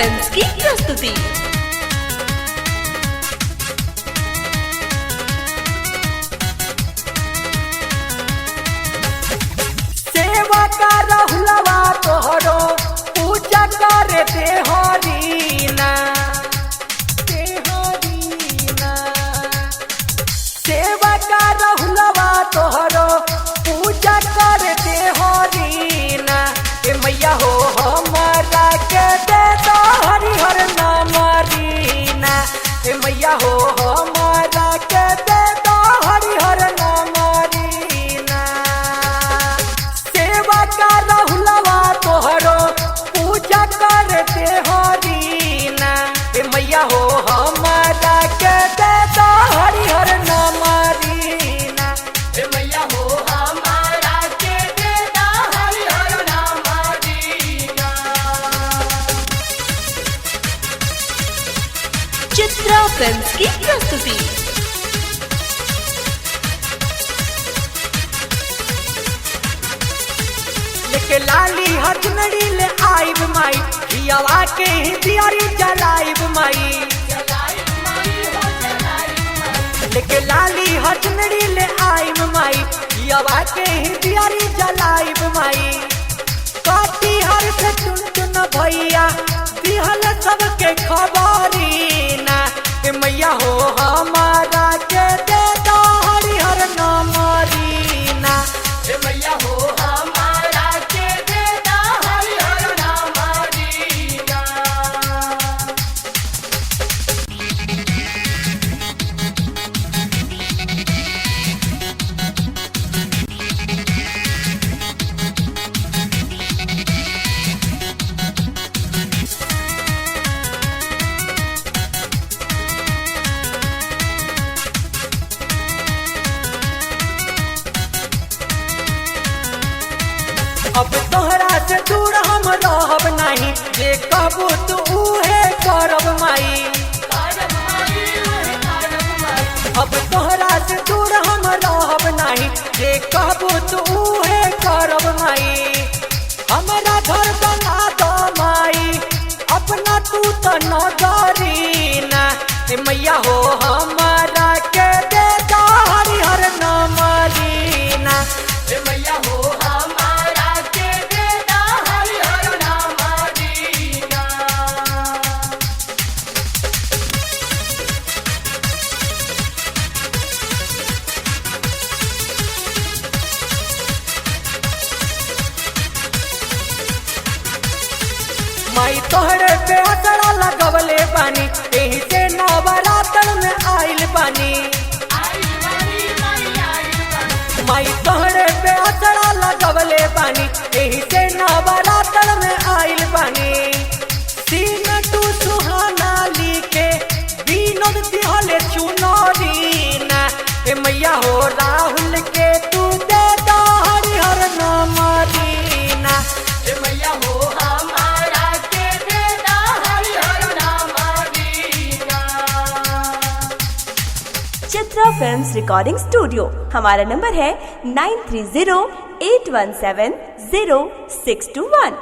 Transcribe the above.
Films की प्रस्तुति। सेवा का रहुलवा तोहरो पूजा करे देहरीना सेवा का रहुलवा तोहरो पूजा करे देहरीना। ए मैया हो हमारा के दे दो हरिहर नाम रीना। ए मैया हो हमारा के दे दो हरिहर नाम रीना। सेवा का रहुलवा तोहरो पूजा कर देहरीना। ए मैया हो हमारा के दे दो हरिहर नाम रीना। ए मैया हो हमारा के दे दो हरिहर नाम रीना। चित्रा फिल्म्स की प्रस्तुति। लेके लाली हथनड़ी ले आइब माई, हियावा के दियारी जलाइब माई। लेके लाली हथनड़ी ले आइब माई, हियावा के दियारी जलाइब माई। काटी हर से चुन चुन भैया दिहल सबके खबरीना। ए मैया हो हमारा के दे दो हरिहर नाम रीना। ए मैया हो हमारा के दे दो हरिहर नाम रीना। अब तोहरा से दूर हम रहब नहीं, जे कहबू तू उहे करब माई। अब तोहरा से दूर हम रहब नहीं, जे कहबू तू उहे करब माई। हमारा घर बना दो माई, अपना तू तो नजरीना। ए मैया हो हमारा के दे दो हरिहर नाम रीना। ए मैया हो हमारा के दे दो हरिहर नाम रीना। माई तोहरे पे असरा लगवले बानी, एही से नवरात्र में आइल बानी। माई तोहरे पे असरा लगवले बानी, एही से नवरात्र में आइल बानी। सीन तू सुहाना लिखे विनोद दिहले चुनरीना। ए मैया हो राहुल के तू दे दो हरिहर नाम रीना। ए मैया हो हमारा के दे दो हरिहर नाम Reena. Chitra films recording studio. हमारा नंबर है 9308170621।